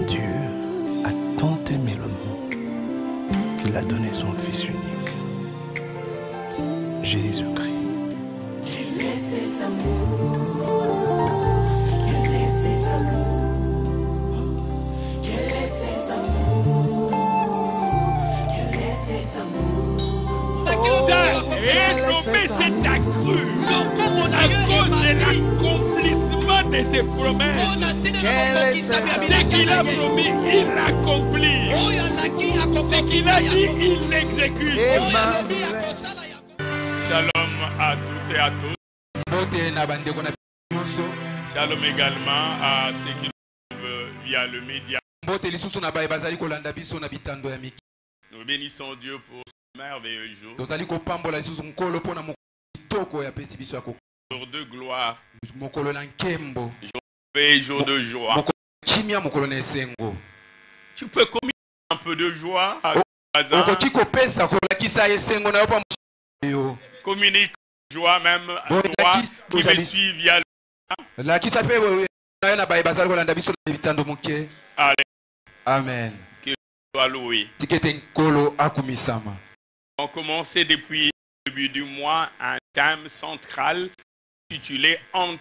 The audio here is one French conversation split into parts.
Dieu a tant aimé le monde qu'il a donné son Fils unique, Jésus-Christ. Quel est cet amour? Quel est cet amour? Quel est cet amour? Quel est cet amour? Rénommer c'est accru à cause de l'accomplissement de ses promesses. Ce qu'il a promis, il l'accomplit. Ce qu'il a dit, il l'exécute. Shalom à toutes et à tous. Shalom également à ceux qui nous suivent via le média. Nous bénissons Dieu pour ce merveilleux jour. Jour de gloire. Jour de joie. Tu peux communiquer un peu de joie à ton voisin. Communique joie même à toi qui me suit via le... Amen. Que soit loué. On commençait depuis le début du mois un thème central intitulé Entre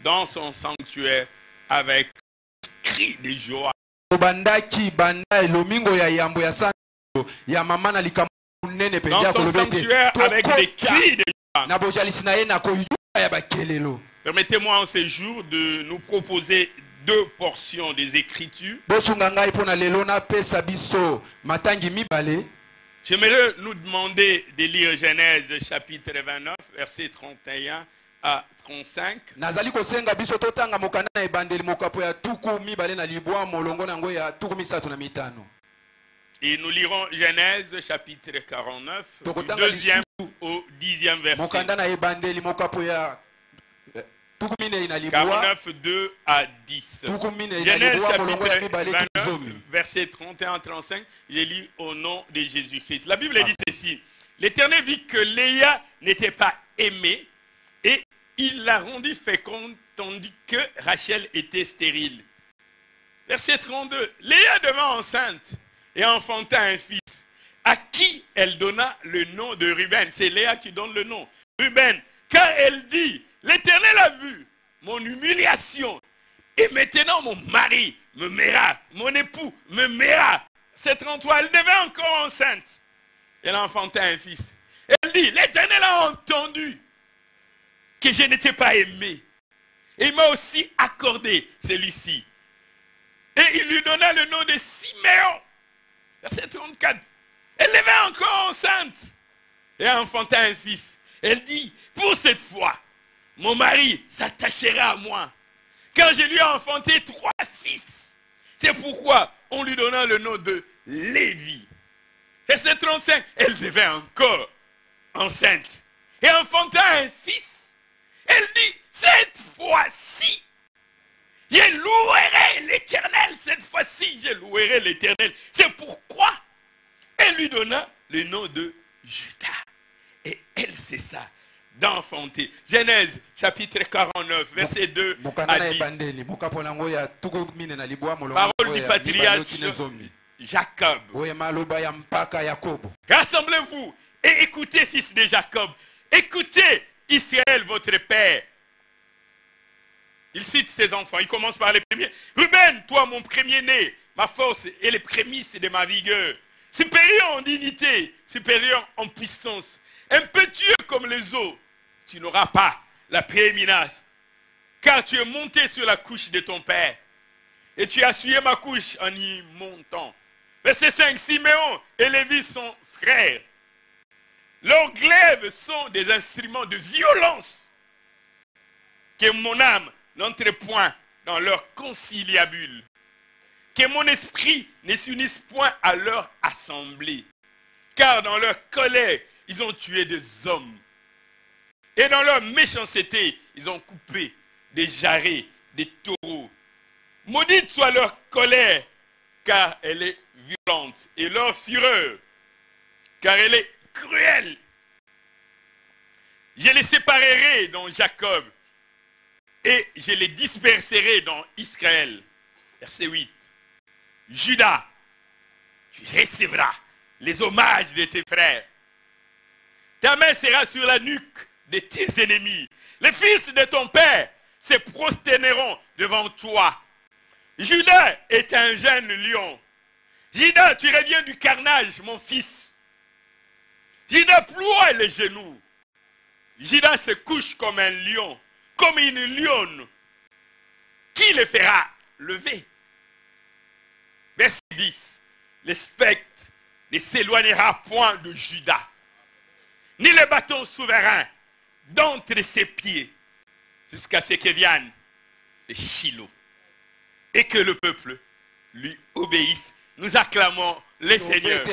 dans son sanctuaire avec cri de joie. Dans son sanctuaire avec des cris de joie. Permettez-moi en ce jour de nous proposer deux portions des Écritures. J'aimerais nous demander de lire Genèse chapitre 29, versets 31 à 35. Et nous lirons Genèse chapitre 49, du 2e au 10e verset. 49, 2 à 10. Genèse chapitre 29, verset 31 à 35. Je lis au nom de Jésus-Christ. La Bible dit ceci. L'Éternel vit que Léa n'était pas aimée et il la rendit féconde tandis que Rachel était stérile. Verset 32. Léa devint enceinte et enfanta un fils à qui elle donna le nom de Ruben. C'est Léa qui donne le nom. Ruben, car elle dit, l'Éternel a vu mon humiliation et maintenant mon mari me maiera, mon époux me maiera. C'est 33, elle devait encore enceinte. Elle enfanta un fils. Elle dit, l'Éternel a entendu que je n'étais pas aimé. Et il m'a aussi accordé celui-ci. Et il lui donna le nom de Siméon. Verset 34. Elle devait encore enceinte et enfanta un fils. Elle dit, pour cette fois, mon mari s'attachera à moi, car je lui ai enfanté 3 fils. C'est pourquoi on lui donna le nom de Lévi. Verset 35, elle devait encore enceinte et enfanta un fils. Elle dit, cette fois-ci, je louerai l'Éternel. Cette fois-ci, je louerai l'Éternel. C'est pourquoi elle lui donna le nom de Judas. Et elle cessa d'enfanter. Genèse chapitre 49, verset 2 à 10. Parole du patriarche Jacob. Rassemblez-vous et écoutez, fils de Jacob. Écoutez, Israël, votre père. Il cite ses enfants. Il commence par les premiers. Ruben, toi, mon premier-né, ma force et les prémices de ma vigueur. Supérieur en dignité, supérieur en puissance. Impétueux comme les eaux. Tu n'auras pas la prééminence. Car tu es monté sur la couche de ton père. Et tu as essuyé ma couche en y montant. Verset 5. Siméon et Lévi sont frères. Leurs glaives sont des instruments de violence. Que mon âme n'entre point dans leur conciliabule. Que mon esprit ne s'unisse point à leur assemblée. Car dans leur colère, ils ont tué des hommes. Et dans leur méchanceté, ils ont coupé des jarrets, des taureaux. Maudite soit leur colère, car elle est violente. Et leur fureur, car elle est cruelle. Je les séparerai dans Jacob et je les disperserai dans Israël. Verset 8. Judas, tu recevras les hommages de tes frères. Ta main sera sur la nuque de tes ennemis. Les fils de ton père se prosterneront devant toi. Judas est un jeune lion. Judas, tu reviens du carnage, mon fils. Judas ploie les genoux. Judas se couche comme un lion, comme une lionne. Qui le fera lever? Verset 10. Le spectre ne s'éloignera point de Judas, ni le bâton souverain d'entre ses pieds, jusqu'à ce que vienne le Shiloh, et que le peuple lui obéisse. Nous acclamons les Seigneurs.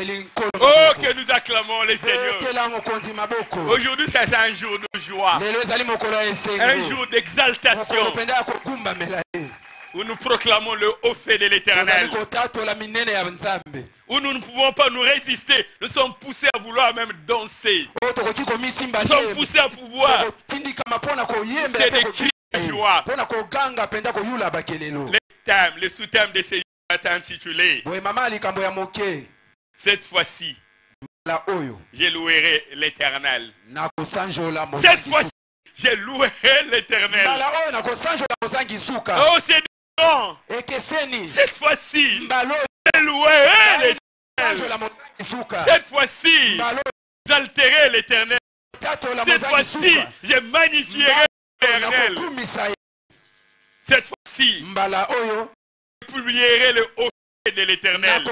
Oh, que nous acclamons les Seigneurs. Aujourd'hui, c'est un jour de joie, un jour d'exaltation, où nous proclamons le haut fait de l'Éternel, où nous ne pouvons pas nous résister. Nous sommes poussés à vouloir même danser. Nous sommes poussés à pouvoir. C'est des cris de joie. Le sous-thème de ces jours est intitulé cette fois-ci, je louerai l'Éternel. Cette fois-ci, je louerai l'Éternel. Oh, c'est différent. Cette fois-ci, je louerai l'Éternel. Cette fois-ci, j'altérerai l'Éternel. Cette fois-ci, je magnifierai l'Éternel. Cette fois-ci, je publierai le haut de l'Éternel.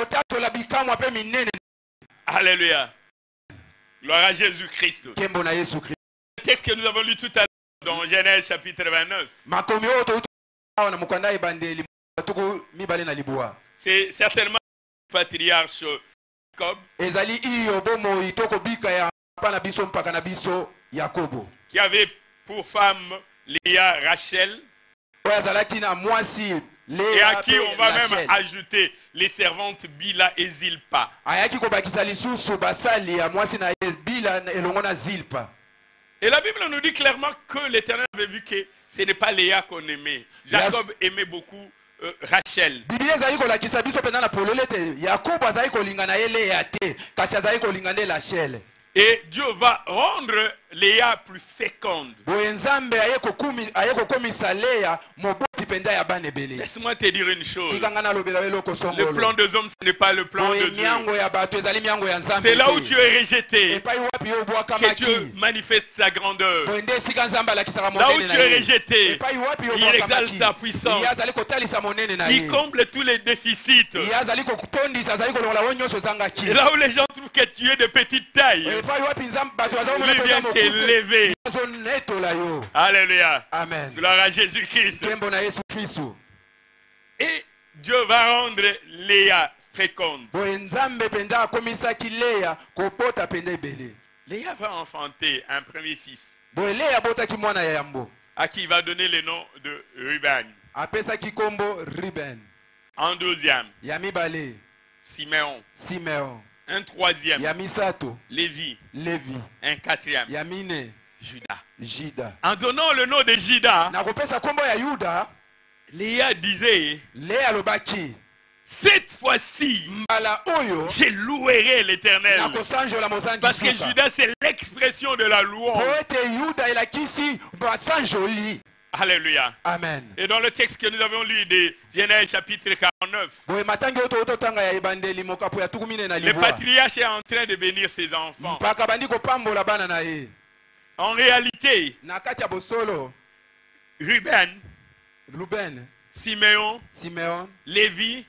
Alléluia. Gloire à Jésus-Christ. Le texte que nous avons lu tout à l'heure dans Genèse chapitre 29. C'est certainement le patriarche Jacob qui avait pour femme Léa, Rachel, et à qui on va même ajouter les servantes Bila et Zilpa. Et la Bible nous dit clairement que l'Éternel avait vu que ce n'est pas Léa qu'on aimait. Jacob aimait beaucoup Rachel. Et Dieu va rendre Léa plus féconde. Laisse-moi te dire une chose. Le plan des hommes, ce n'est pas le plan de Dieu. C'est là où tu es rejeté que Dieu manifeste sa grandeur. Là où tu es rejeté, il exalte sa puissance. Il comble tous les déficits. Et là où les gens trouvent que tu es de petite taille, lui vient t'élever. Alléluia. Amen. Gloire à Jésus-Christ. Et Dieu va rendre Léa féconde. Léa va enfanter un premier fils à qui il va donner le nom de Ruben. Un deuxième, Siméon. Un troisième, Lévi. Un quatrième, Judas. En donnant le nom de Judas, Léa disait, cette fois-ci, je louerai l'Éternel. Parce que Judas, c'est l'expression de la louange. Alléluia. Amen. Et dans le texte que nous avons lu de Genèse chapitre 49, le patriarche est en train de bénir ses enfants. En réalité, Ruben, Siméon, Lévi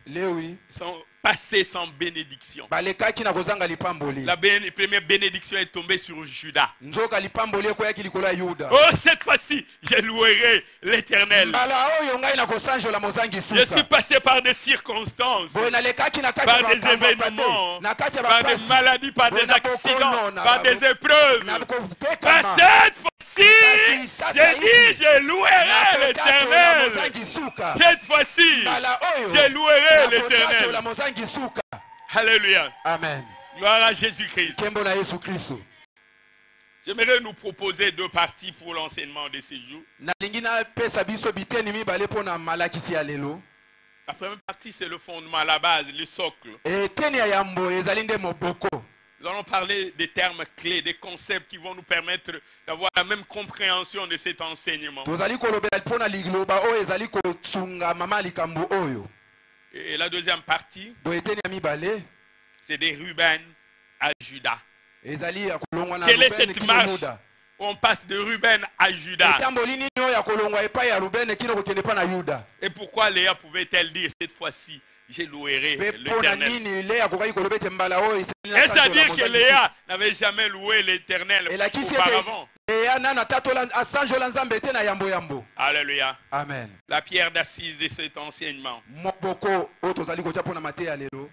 sont passés sans bénédiction. La première bénédiction est tombée sur Judas. Oh, cette fois-ci, je louerai l'Éternel. Je suis passé par des circonstances, par des événements, par des maladies, par des accidents, par des épreuves. Par cette fois-ci, j'ai dit, je louerai l'Éternel. Cette fois-ci, je louerai l'Éternel. Alléluia. Amen. Gloire à Jésus-Christ. J'aimerais nous proposer 2 parties pour l'enseignement de ce jour. La première partie, c'est le fondement, la base, le socle. Nous allons parler des termes clés, des concepts qui vont nous permettre d'avoir la même compréhension de cet enseignement. Et la deuxième partie, c'est des Ruben à Juda. Quelle est cette marche où on passe de Ruben à Juda? Et pourquoi Léa pouvait-elle dire cette fois-ci, je louerai l'Éternel? Est-ce à dire que Léa n'avait jamais loué l'Éternel auparavant? Alléluia. Amen. La pierre d'assise de cet enseignement.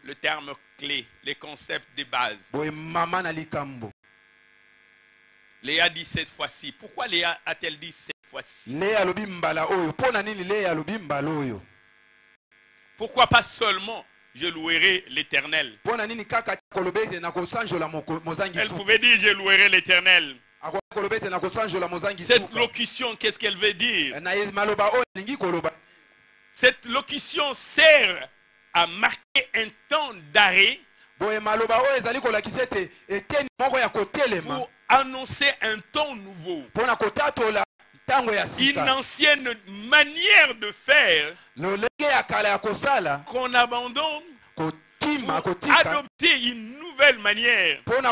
Le terme clé, les concepts de base. Léa dit cette fois-ci. Pourquoi Léa a-t-elle dit cette fois-ci? Pourquoi pas seulement je louerai l'Éternel? Elle pouvait dire je louerai l'Éternel. Cette locution, qu'est-ce qu'elle veut dire? Cette locution sert à marquer un temps d'arrêt pour annoncer un temps nouveau. Une ancienne manière de faire qu'on abandonne pour adopter une nouvelle manière. C'est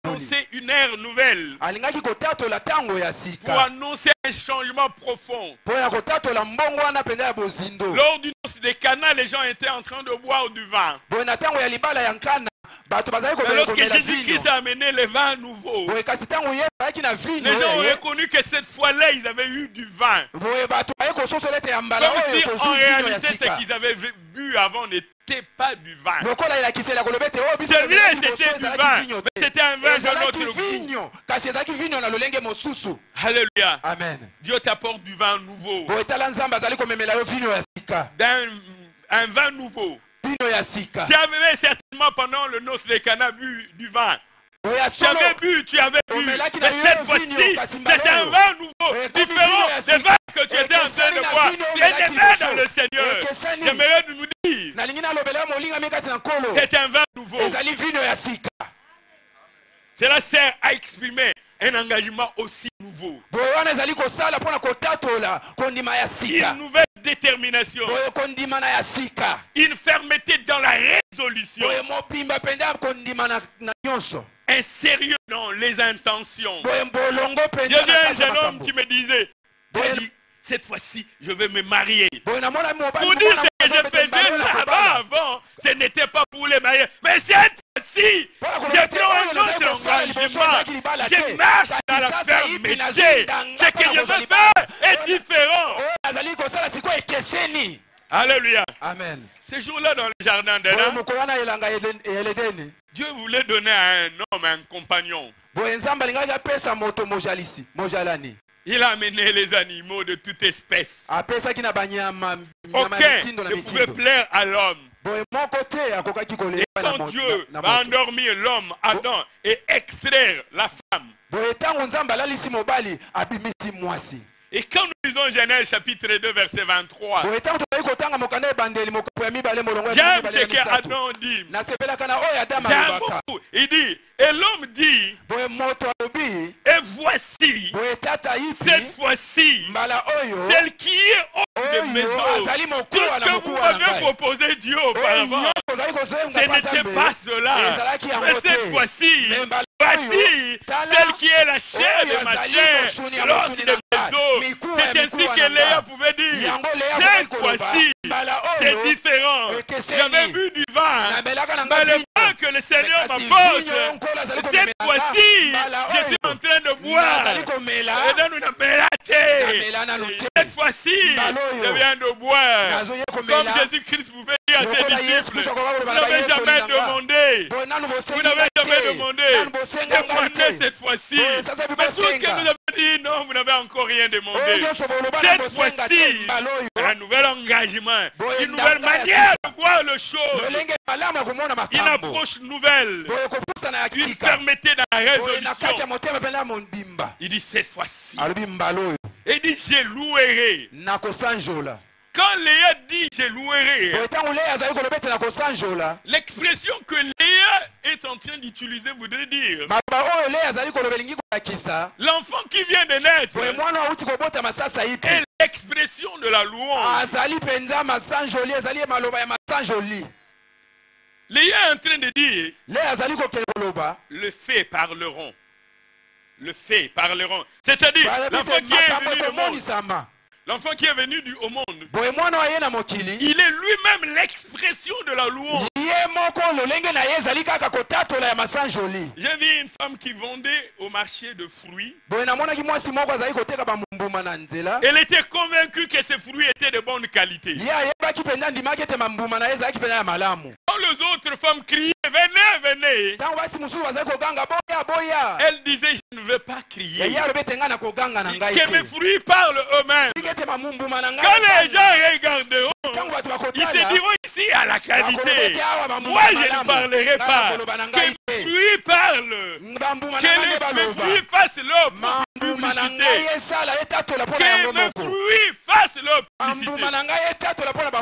annoncer une ère nouvelle. Pour annoncer un changement profond. Lors du noce des Cana, les gens étaient en train de boire du vin. Mais lorsque Jésus-Christ a amené le vin nouveau, les gens ont reconnu que cette fois-là, ils avaient eu du vin. Comme si en réalité, ce qu'ils avaient bu avant n'était pas du vin. Celui-là, c'était du vin, mais c'était un vin de notre goût. Alléluia. Amen. Dieu t'apporte du vin nouveau. Un vin nouveau. Tu avais certainement pendant le noce des Cana bu du vin. Tu avais bu, tu avais bu. Mais cette fois-ci, c'est un vin nouveau, différent des vins que tu étais en train de boire. Tu étais bien dans le Seigneur. J'aimerais nous dire, c'est un vin nouveau. Cela sert à exprimer un engagement aussi nouveau. Une nouvelle détermination. Une fermeté dans la résolution. Un sérieux dans les intentions. Il y avait un jeune homme qui me disait, cette fois-ci, je vais me marier. Pour dire ce que je faisais là-bas avant, ce n'était pas pour les marier. Mais cette fois-ci, je prends un autre engagement. Je marche dans la fermeté. Ce que je veux faire est différent. Alléluia. Amen. Ce jour-là dans le jardin d'Éden, Dieu voulait donner à un homme un compagnon. Il a amené les animaux de toute espèce. Aucun ne pouvait plaire à l'homme. Et quand Dieu va endormir l'homme, Adam, et extraire la femme. Et quand nous lisons Genèse chapitre 2 verset 23, j'aime ce qu'Adam dit. J'aime beaucoup. Il dit, et l'homme dit, et voici, cette fois-ci, celle qui est hors de mes os. Tout ce que vous m'avez proposé Dieu auparavant, ce n'était pas cela. Mais cette fois-ci, voici celle qui est la chair de ma chair, l'os de mes os. C'est ainsi que Léa pouvait dire, cette fois-ci, c'est différent. J'avais bu du vin, mais le vin que le Seigneur m'apporte, cette fois-ci, je suis en train de boire. Cette fois-ci, je viens de boire. Comme Jésus-Christ pouvait dire, dire à ses disciples, vous n'avez jamais demandé. Vous n'avez jamais demandé. Demandez cette fois-ci. Mais tout ce que vous avez dit, non, vous n'avez encore rien demandé. Cette fois-ci, un nouvel engagement, une nouvelle manière de voir les choses, une approche nouvelle, une fermeté dans la résolution. Il dit cette fois-ci. Il dit je louerai. Quand Léa dit je louerai, l'expression que Léa est en train d'utiliser voudrait dire l'enfant qui vient de naître est l'expression de la louange. Léa est en train de dire le fait parleront. Le fait parleront. C'est-à-dire l'enfant qui est venu du monde. L'enfant qui est venu au monde, il est lui-même l'expression de la louange. J'ai vu une femme qui vendait au marché de fruits. Elle était convaincue que ces fruits étaient de bonne qualité. Quand les autres femmes criaient, venez, venez, elle disait, je ne veux pas crier. Que mes fruits parlent eux-mêmes. Quand les gens regarderont, ils se diront ici à la qualité. Moi, je ne parlerai pas. Que mes fruits parlent. Que mes fruits fassent leur publicité. Que mes fruits fassent leur publicité.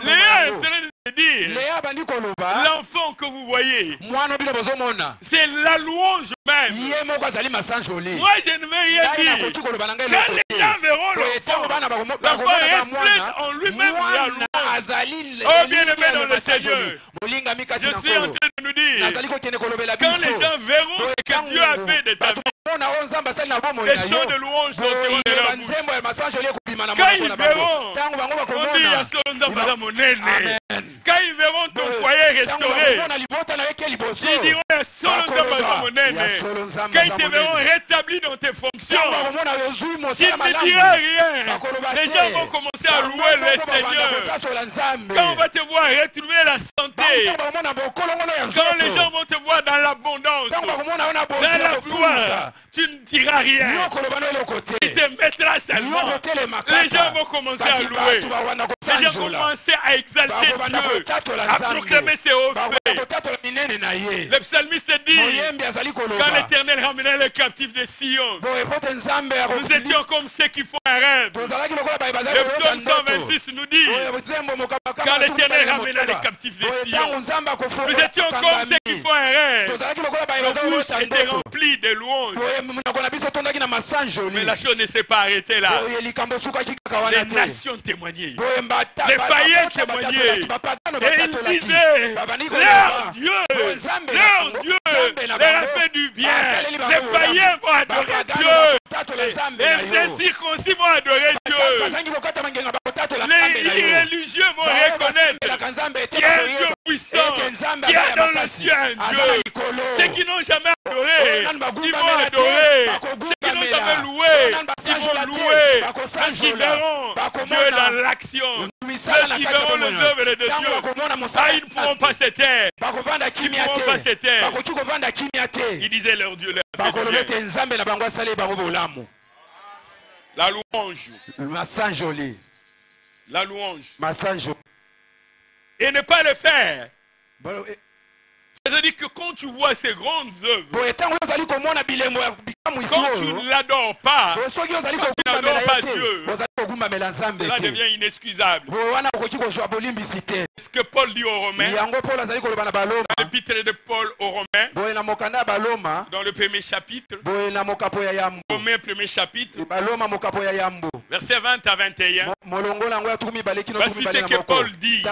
Léa est en train de dire, l'enfant que vous voyez, c'est la louange même. Moi, je ne veux rien dire. Quand les gens verront l'enfant reflète en lui-même la louange. Oh bien-aimé dans le Seigneur, je suis en train de nous dire, quand les gens verront ce que Dieu a fait de ta vie, les chants de louange sortiront de leur bouche. Quand ils verront, on dit à Solonza Monene. Quand ils verront ton foyer restauré, ils diront à Solonza Monene. Quand ils te verront rétabli dans tes fonctions, tu ne diras rien. Les gens vont commencer à louer le Seigneur. Quand on va te voir retrouver la santé, quand les gens vont te voir dans l'abondance, dans la gloire, tu ne diras rien. Tu te mettras seulement. Les gens vont commencer à louer. Les gens vont commencer à exalter Dieu, à proclamer ses hauts faits. Le psalmiste dit, quand l'Éternel ramenait les captifs de Sion, nous étions comme ceux qui font un rêve. Le psaume 126 nous dit, quand l'Éternel ramenait les captifs de Sion, nous étions comme ceux qui font un rêve. Nos bouches étaient remplies de louanges. Mais la chose ne s'est pas arrêtée là. Les nations témoignaient. Les païens témoignaient. Et ils disaient, leur Dieu leur a fait du bien. Les païens vont adorer Dieu. Les incirconcis vont adorer Dieu. Les irréligieux vont reconnaître qu'il y a un Dieu puissant, qu'il y a dans le ciel un Dieu. Ceux qui n'ont jamais adoré, ils vont adorer. Ceux qui n'ont jamais loué, ils vont louer. Parce qu'ils verront Dieu dans l'action. Parce qu'ils verront les œuvres de Dieu. Ah, ils ne pourront pas se taire. Ils ne pourront pas se taire. Ils disaient leur Dieu leur a fait du bien. La louange. La louange. Et ne pas le faire. C'est-à-dire que quand tu vois ces grandes œuvres, quand tu ne l'adores pas, quand tu n'adores pas Dieu, cela devient inexcusable. Ce que Paul dit aux Romains, dans l'épître de Paul aux Romains, dans le premier chapitre, Romains premier chapitre, versets 20 à 21, voici ce que Paul dit.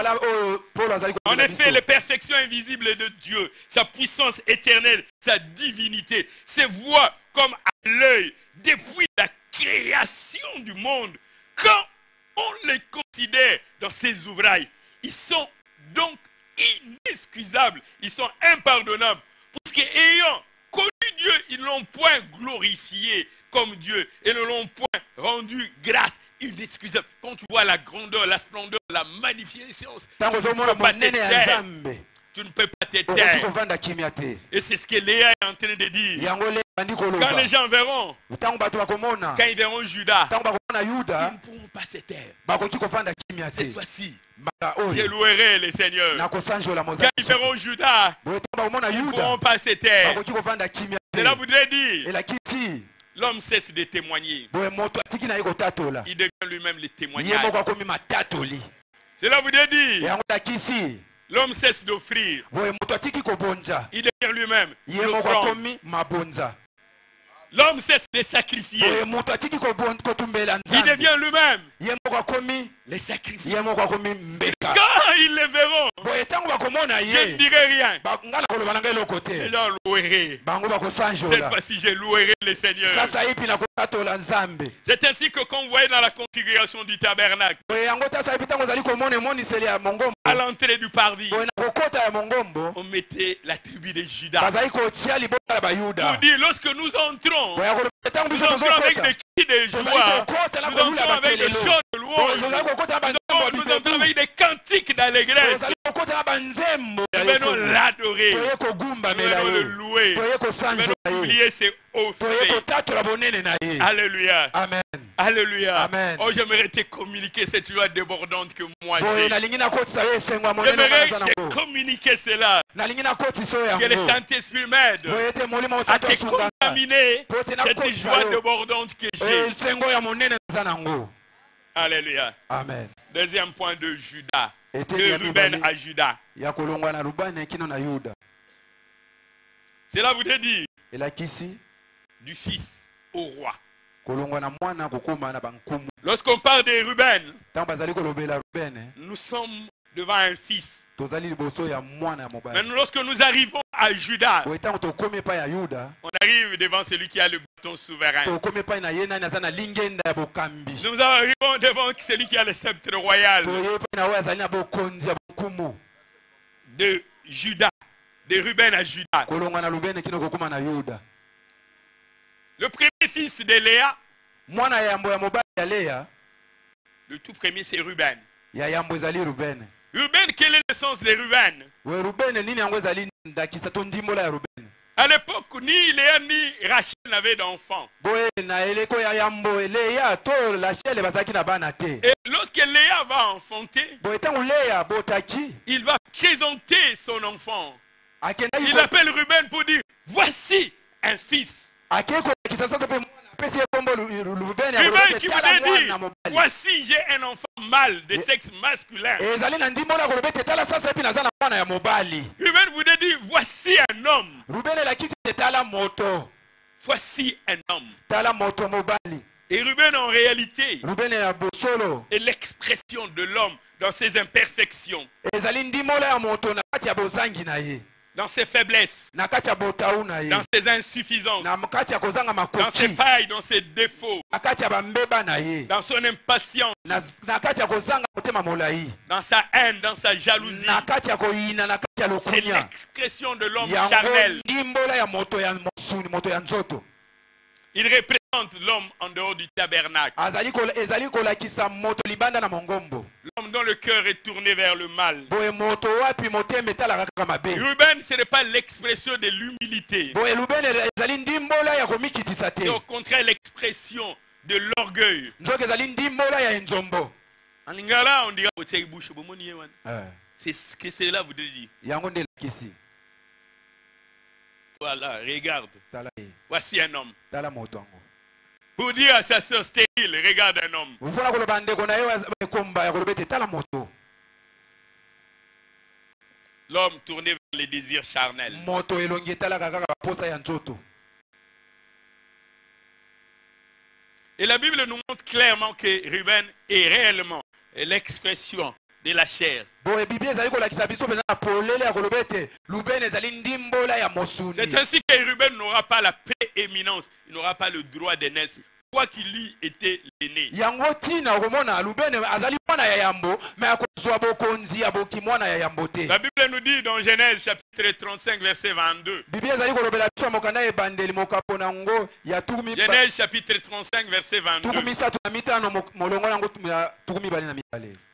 En effet, les perfections invisibles de Dieu, sa puissance éternelle, sa divinité, ses voies comme à l'œil depuis la création du monde, quand on les considère dans ses ouvrages, ils sont donc inexcusables, ils sont impardonnables, parce qu'ayant connu Dieu, ils ne l'ont point glorifié comme Dieu et ne l'ont point rendu grâce inexcusable. Quand quand tu vois la grandeur, la splendeur, la magnificence, tu ne peux pas te taire. Et c'est ce que Léa est en train de dire. Quand les gens verront, quand ils verront Judas, ils ne pourront pas se taire. Cette fois-ci, je louerai le Seigneur. Quand ils verront Judas, ils ne pourront pas se taire. Cela voudrait dire, l'homme cesse de témoigner. Il devient lui-même le témoignage. Cela voudrait dire, l'homme cesse d'offrir. Il devient lui-même l'offrande. L'homme cesse de sacrifier. Il devient lui-même les sacrifices. Quand ils le verront, je ne dirai rien. Les gens loueraient. Cette fois-ci, je louerai le Seigneur. C'est ainsi que quand vous voyez dans la configuration du tabernacle, à l'entrée du parvis, on mettait la tribu de Judas. Pour dire, lorsque nous entrons avec des cris de joie, nous entrons avec des chants de louange, nous entrons avec des cantiques d'allégresse. Nous venons l'adorer, nous venons le louer, nous venons oublier ses hauts faits. Alléluia. Amen. Alléluia. Amen. Oh, j'aimerais te communiquer cette joie débordante que moi j'ai. J'aimerais te communiquer cela. Que le Saint-Esprit m'aide à te contaminer cette joie débordante que j'ai. Alléluia. Amen. Deuxième point de Judas. De Ruben à Judas. Cela voudrait dire du fils au roi. Lorsqu'on parle de Ruben, nous sommes devant un fils. Mais lorsque nous arrivons à Judas, on arrive devant celui qui a le bâton souverain. Nous arrivons devant celui qui a le sceptre royal. De Judas, de Ruben à Judas. Le premier fils de Léa, le tout premier c'est Ruben. Ruben, quel est le sens de Ruben? À l'époque, ni Léa ni Rachel n'avaient d'enfants. Et lorsque Léa va enfanter, il va présenter son enfant. Il appelle Ruben pour dire, voici un fils. Ruben qui voulait dire, voici j'ai un enfant mâle de sexe masculin. Ruben voulait dire, voici un homme. Voici un homme. Et Ruben en réalité est l'expression de l'homme dans ses imperfections, dans ses faiblesses, dans ses insuffisances, dans ses failles, dans ses défauts, dans son impatience, dans sa haine, dans sa jalousie. C'est l'expression de l'homme charnel. Il représente l'homme en dehors du tabernacle. L'homme dont le cœur est tourné vers le mal. Ruben, ce n'est pas l'expression de l'humilité. C'est au contraire l'expression de l'orgueil. En lingala, on dira c'est ce que cela vous dit. Voilà, regarde. Voici un homme. Pour dire à sa soeur stérile, regarde un homme. L'homme tourné vers les désirs charnels. Et la Bible nous montre clairement que Ruben est réellement l'expression de la chair. C'est ainsi que Ruben n'aura pas la prééminence, il n'aura pas le droit d'aînesse, quoi qu'il lui était l'aîné. La Bible nous dit dans Genèse chapitre 35 verset 22. Genèse chapitre 35 verset 22.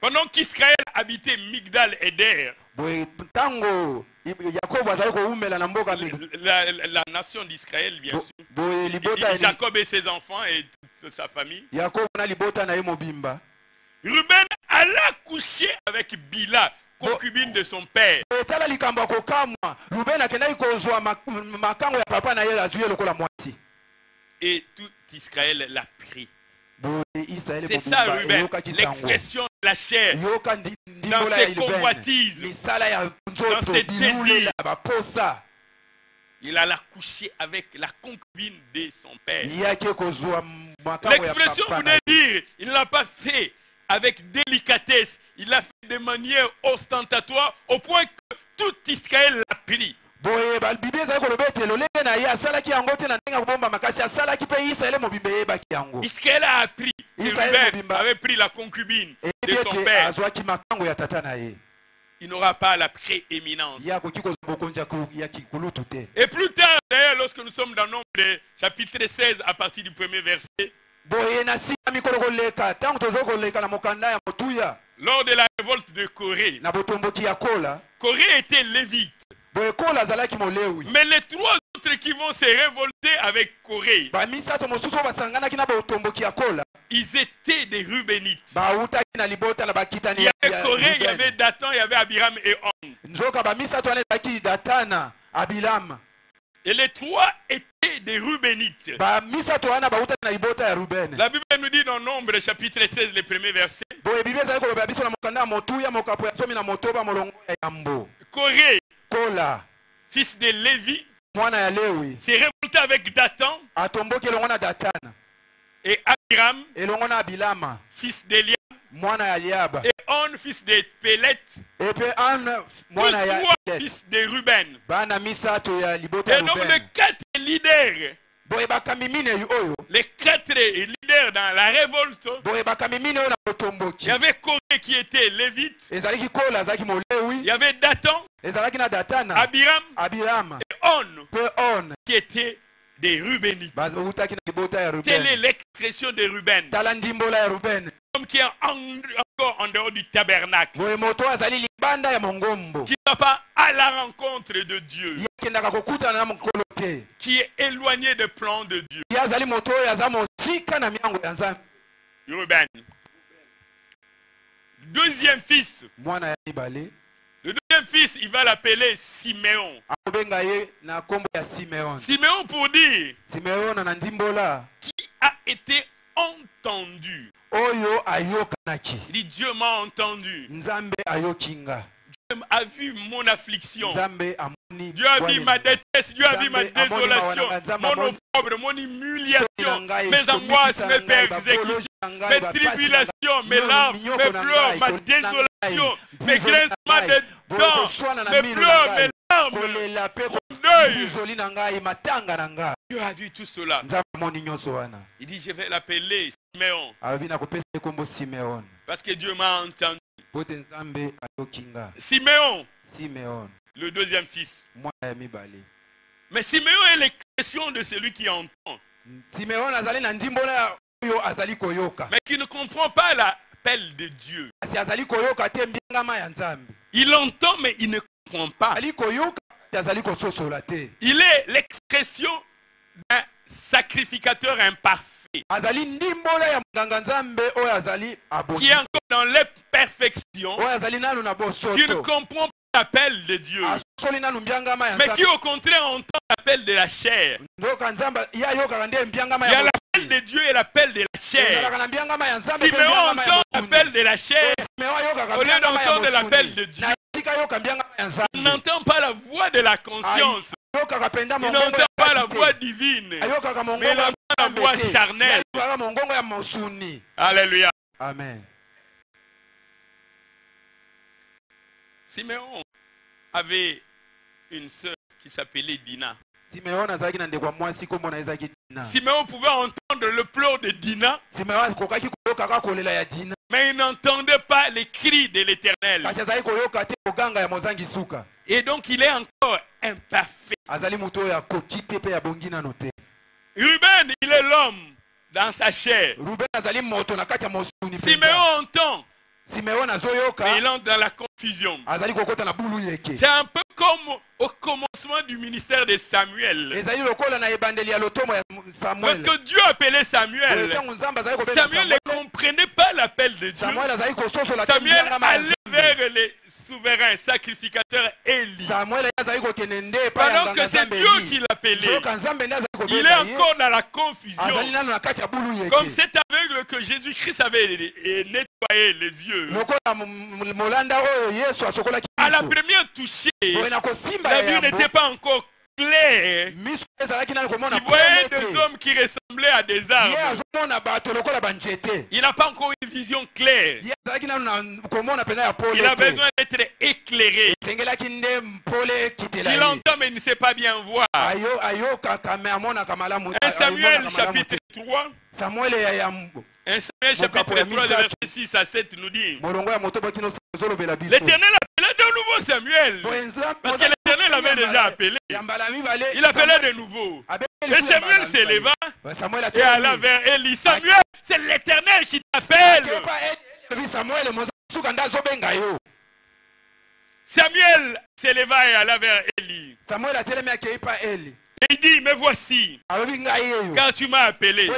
Pendant qu'Israël habitait Migdal et Der, la nation d'Israël, bien sûr, Jacob et ses enfants et toute sa famille, Ruben alla coucher avec Bila, concubine de son père. Et tout Israël l'a pris. C'est ça, Ruben, l'expression de la chair, dans ses convoitises, dans ses désirs. Il alla coucher avec la concubine de son père. L'expression voulait dire, il ne l'a pas fait avec délicatesse, il l'a fait de manière ostentatoire, au point que tout Israël l'a pris. Israël a appris que Ruben avait pris la concubine de son père. Il n'aura pas la prééminence. Et plus tard, d'ailleurs, lorsque nous sommes dans Nombre chapitre 16, à partir du premier verset, lors de la révolte de Corée, Corée était lévite. Mais les trois autres qui vont se révolter avec Corée, ils étaient des Rubénites. Il y avait Corée, il y avait Dathan, il y avait Abiram et On. Et les trois étaient des Rubénites. La Bible nous dit dans Nombre chapitre 16, les premiers versets, Corée, fils de Lévi, s'est révolté avec Dathan et Abiram, fils d'Eliab, et On, fils de Pélet, tous trois fils de Ruben. Et donc les quatre leaders, les quatre leaders dans la révolte, il y avait Corée qui était lévite, il y avait Dathan, Abiram et On qui était des Rubénites. Telle est l'expression de Ruben. Comme qui est encore en dehors du tabernacle, qui ne va pas à la rencontre de Dieu, qui est éloigné des plans de Dieu. Ruben. Deuxième fils. Le deuxième fils, il va l'appeler Siméon. Siméon pour dire qui a été entendu. Il dit Dieu m'a entendu. Dieu a vu mon affliction. Dieu a vu ma détresse. Dieu a vu ma désolation, mon opprobre, mon humiliation, mes angoisses, mes persécutions, mes tribulations, mes larmes, mes pleurs, ma désolation, mes grincements de dents, mes pleurs, mes larmes, mon deuil. Dieu a vu tout cela. Il dit je vais l'appeler Siméon. Parce que Dieu m'a entendu. Siméon, le deuxième fils. Mais Siméon est l'expression de celui qui entend, mais qui ne comprend pas l'appel de Dieu. Il entend mais il ne comprend pas. Il est l'expression d'un sacrificateur imparfait, qui est encore dans l'imperfection, qui ne comprend pas l'appel de Dieu, mais qui au contraire entend l'appel de la chair. Il y a l'appel de Dieu et l'appel de la chair. Siméon entend l'appel de la chair au lieu d'entendre l'appel de Dieu. Il n'entend pas la voix de la conscience. Il n'entend pas la voix divine, mais il entend la voix charnelle. Alléluia. Amen. Siméon avait une sœur qui s'appelait Dina. Siméon pouvait entendre le pleur de Dina Mais il n'entendait pas les cris de l'Éternel. Et donc il est encore imparfait. Ruben, il est l'homme dans sa chair. Siméon entend. Mais il entre dans la confusion. C'est un peu comme au commencement du ministère de Samuel. Lorsque Dieu appelait Samuel, Samuel ne comprenait pas l'appel de Dieu. Samuel allait vers les souverains sacrificateurs Élie. Pendant que c'est Dieu qui l'appelait, il est encore dans la confusion. Comme cet aveugle que Jésus-Christ avait nettoyé les yeux. À la première touchée, la vue n'était pas encore claire. Il voyait des hommes qui ressemblaient à des arbres. Il n'a pas encore une vision claire. Il a besoin d'être éclairé. Il entend mais il ne sait pas bien voir. 1 Samuel chapitre 3. 1 Samuel chapitre 3, verset 6 à 7 nous dit: l'Éternel appelait de nouveau Samuel. Parce que l'Éternel avait déjà appelé. Il appelait de nouveau. Et Samuel s'éleva et alla vers Élie. Samuel, c'est l'Éternel qui t'appelle. Samuel s'éleva et alla vers Élie. Et il dit: mais voici, quand tu m'as appelé.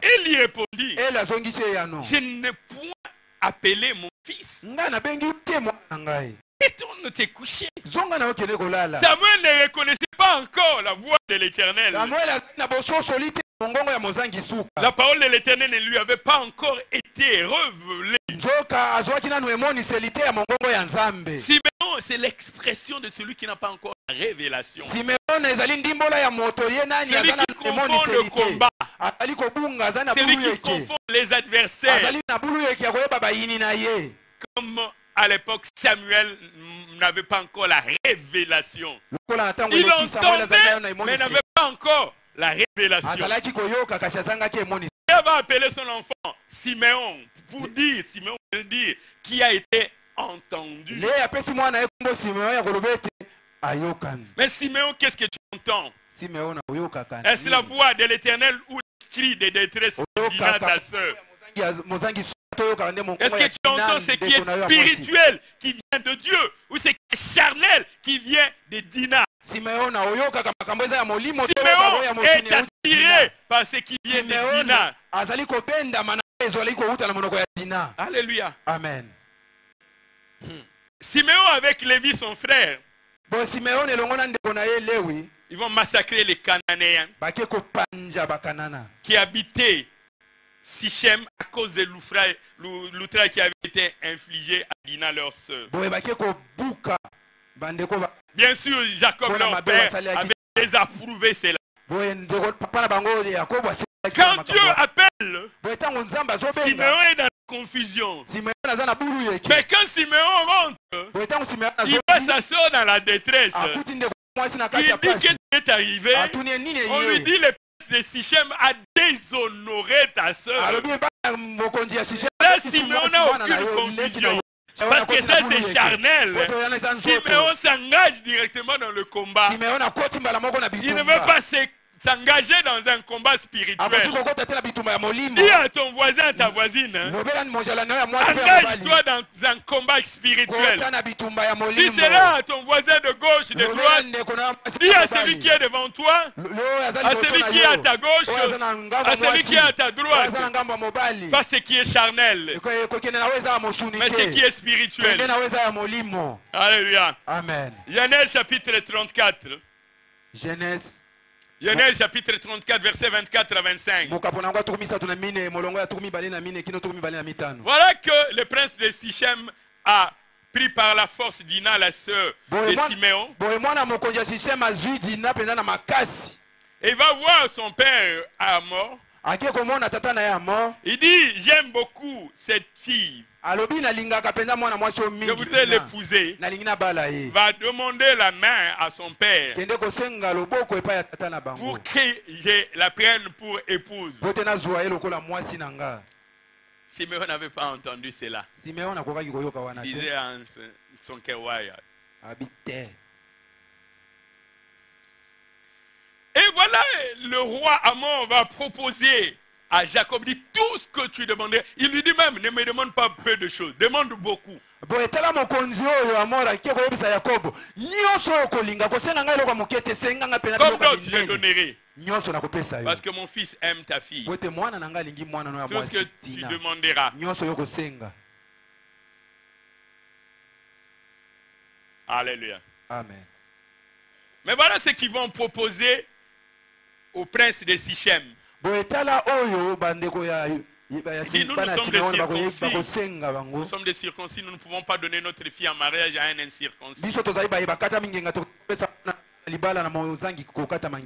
Élie répondit: je n'ai point appelé mon fils. Et tourne t'es couché. Samuel ne reconnaissait pas encore la voix de l'Éternel. La parole de l'Éternel ne lui avait pas encore été révélée. Siméon, c'est l'expression de celui qui n'a pas encore la révélation. Celui qui confond le combat. Celui qui confond les adversaires. Comme à l'époque, Samuel n'avait pas encore la révélation. Il entendait, mais n'avait pas encore la révélation. Il va appeler son enfant Siméon pour dire, Siméon veut dire, qui a été entendu. Mais Siméon, qu'est-ce que tu entends? Est-ce la voix de l'Éternel ou le cri de détresse de ta soeur? Est-ce que tu entends ce qui est spirituel qui vient de Dieu ou ce qui est charnel qui vient de Dina? Siméon est attiré par ce qui vient de Dina. Alléluia. Amen. Siméon avec Lévi son frère, ils vont massacrer les Cananéens qui habitaient Sichem à cause de l'outrage qui avait été infligé à Dina, leur sœur. Bien sûr, Jacob, leur père, avait désapprouvé cela. Quand Dieu appelle, Siméon est dans la confusion. Mais quand Siméon rentre, il va s'asseoir dans la détresse. Il dit: qu'est-ce qui est arrivé? On lui dit: le prince de Sichem a déshonoré ta soeur. Là, Siméon n'a aucune confusion. Parce que ça, c'est charnel. Siméon s'engage directement dans le combat. Il ne veut pas s'engager dans un combat spirituel. Dis à ton voisin, à ta voisine, engage-toi dans un combat spirituel. Dis cela à ton voisin de gauche, de droite. Dis à celui qui est devant toi, à celui qui est à ta gauche, à celui qui est à ta droite. Pas ce qui est charnel, mais ce qui est spirituel. Alléluia. Amen. Genèse chapitre 34. Genèse chapitre 34, verset 24 à 25. Voilà que le prince de Sichem a pris par la force Dina, la sœur de Siméon. Et il va voir son père à mort. Il dit: j'aime beaucoup cette fille. Je voudrais l'épouser. Va demander la main à son père pour que je la prenne pour épouse. Simeon n'avait pas entendu cela. Il disait en son cœur, ouais. Et voilà, le roi Amon va proposer à Jacob, dit tout ce que tu demandais. Il lui dit même, ne me demande pas peu de choses, demande beaucoup. Comme d'autres, je donnerai. Parce que mon fils aime ta fille. Tout ce que tu demanderas. Alléluia. Amen. Mais voilà ce qu'ils vont proposer au prince de Sichem. Nous sommes des circoncis, nous ne pouvons pas donner notre fille en mariage à un incirconcis.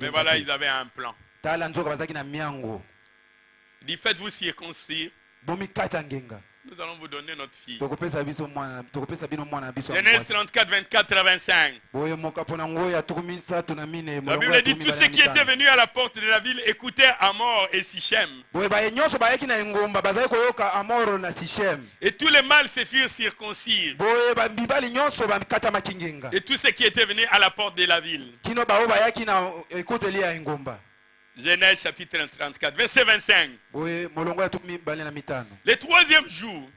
Mais voilà, ils avaient un plan. Il dit, faites-vous circoncire. Nous allons vous donner notre fille. Genèse 34, 24 à 25. La Bible dit, tous ceux qui étaient venus à la porte de la ville écoutaient Amor et Sichem. Et tous les mâles se firent circoncire. Et tous ceux qui étaient venus à la porte de la ville. Genèse chapitre 34, verset 25. Le troisième jour,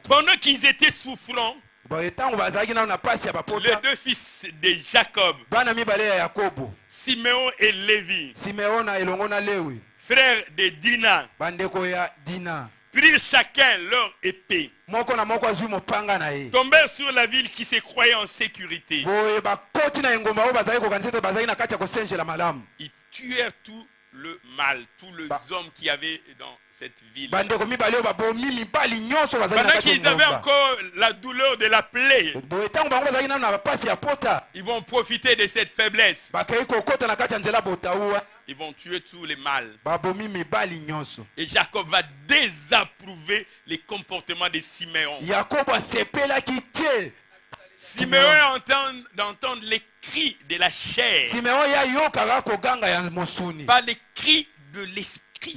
pendant qu'ils étaient souffrants, les deux fils de Jacob, Siméon et Lévi, frères de Dina, prirent chacun leur épée, tombèrent sur la ville qui se croyait en sécurité. Ils tuèrent tout le mal, tous les hommes qui avaient dans cette ville. Pendant qu'ils avaient encore la douleur de la plaie, ils vont profiter de cette faiblesse. Ils vont tuer tous les mâles. Et Jacob va désapprouver les comportements de Siméon. Siméon d'entendre les cris de la chair, pas les cris de l'esprit,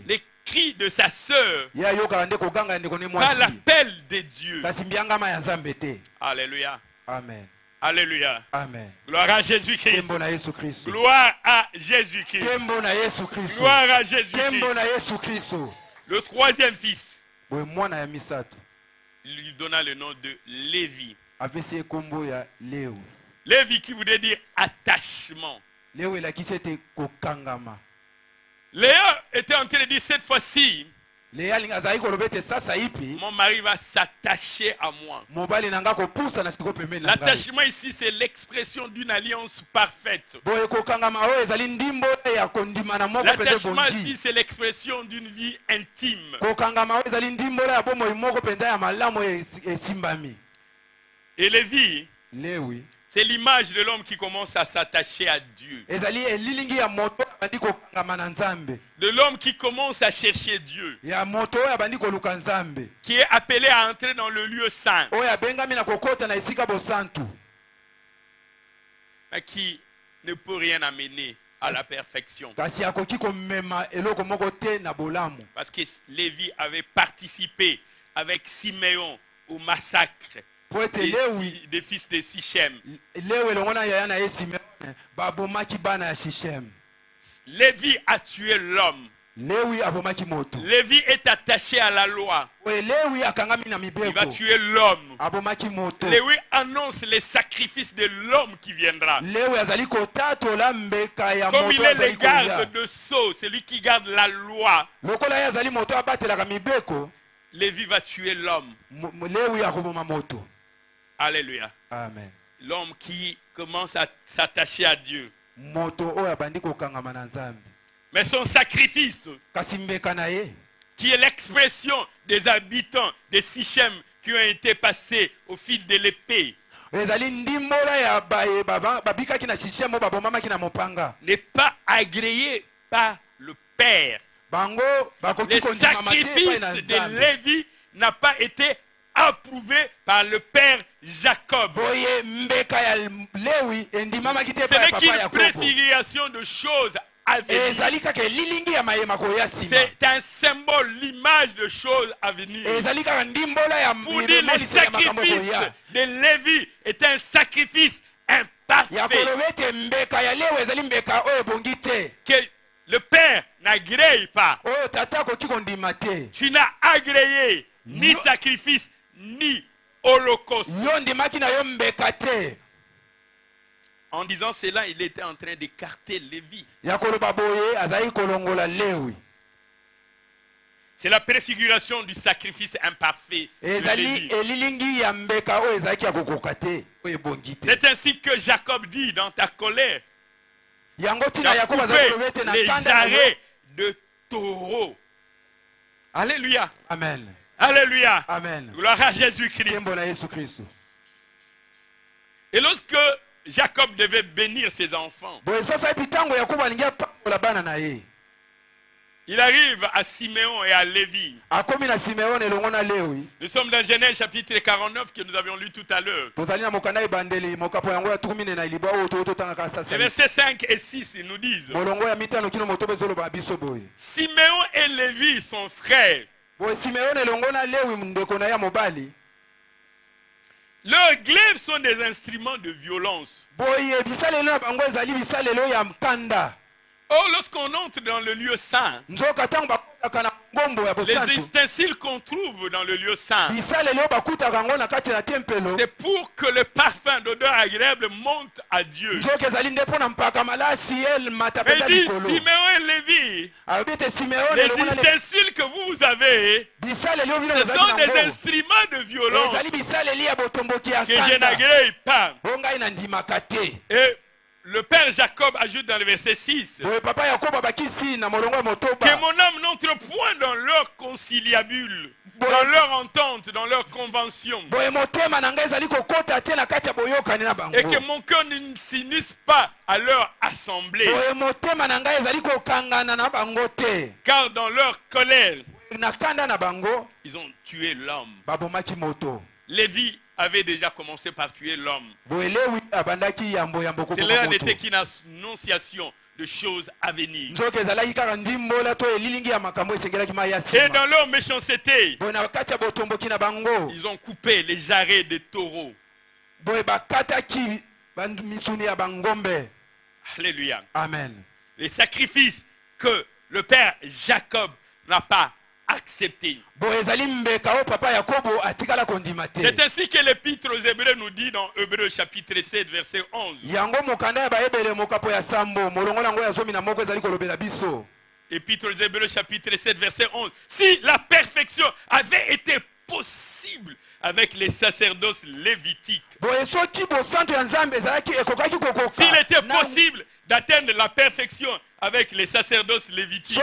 les cris de sa sœur, pas l'appel de Dieu. Alléluia. Amen. Alléluia. Amen. Gloire à Jésus-Christ. Gloire à Jésus-Christ. Gloire à Jésus-Christ. Le troisième fils, il lui donna le nom de Lévi. Lévi qui voulait dire attachement. Léa était en train de dire cette fois-ci, mon mari va s'attacher à moi. L'attachement ici, c'est l'expression d'une alliance parfaite. L'attachement ici, c'est l'expression d'une vie intime. Et Lévi, c'est l'image de l'homme qui commence à s'attacher à Dieu. De l'homme qui commence à chercher Dieu. Qui est appelé à entrer dans le lieu saint. Mais qui ne peut rien amener à la perfection. Parce que Lévi avait participé avec Siméon au massacre des fils de Sichem. Lévi a tué l'homme. Lévi est attaché à la loi. Il va tuer l'homme. Lévi annonce les sacrifices de l'homme qui viendra. Comme il est le garde de sceau, c'est lui qui garde la loi. Lévi va tuer l'homme. Alléluia. Amen. L'homme qui commence à s'attacher à Dieu. Mais son sacrifice, qui est l'expression des habitants de Sichem qui ont été passés au fil de l'épée, n'est pas agréé par le Père. Le sacrifice de Lévi n'a pas été approuvé par le Père Jacob. Ce n'est qu'une préfiguration de choses à venir. C'est un symbole, l'image de choses à venir. Pour dire le sacrifice de Lévi est un sacrifice imparfait. Que le Père n'agrée pas. Tu n'as agréé ni sacrifice ni holocauste. En disant cela, il était en train d'écarter Lévi. C'est la préfiguration du sacrifice imparfait de Lévi. C'est ainsi que Jacob dit dans ta colère. Tu as coupé les jarrets de taureau. Alléluia. Amen. Alléluia. Amen. Gloire à Jésus-Christ. Et lorsque Jacob devait bénir ses enfants, il arrive à Siméon et à Lévi. Nous sommes dans Genèse chapitre 49 que nous avions lu tout à l'heure. Les versets 5 et 6 ils nous disent: Siméon et Lévi sont frères. Leurs glaives sont des instruments de violence. Oh, lorsqu'on entre dans le lieu saint, les ustensiles qu'on trouve dans le lieu saint, c'est pour que le parfum d'odeur agréable monte à Dieu. Mais il dit, Siméon et Lévi, les ustensiles que vous avez, ce sont des instruments de violence que je n'agrée pas. Et le père Jacob ajoute dans le verset 6 que mon âme n'entre point dans leur conciliabule, dans leur entente, dans leur convention, et que mon cœur ne s'unisse pas à leur assemblée, car dans leur colère ils ont tué l'homme. Lévi avait déjà commencé par tuer l'homme. Cela n'était qu'une annonciation de choses à venir. Et dans leur méchanceté, ils ont coupé les jarrets des taureaux. Alléluia. Amen. Les sacrifices que le père Jacob n'a pas accepté. C'est ainsi que l'épître aux Hébreux nous dit dans Hébreux chapitre 7 verset 11. Épître aux Hébreux chapitre 7 verset 11. Si la perfection avait été possible avec les sacerdoces lévitiques, s'il était possible d'atteindre la perfection avec les sacerdoces lévitiques,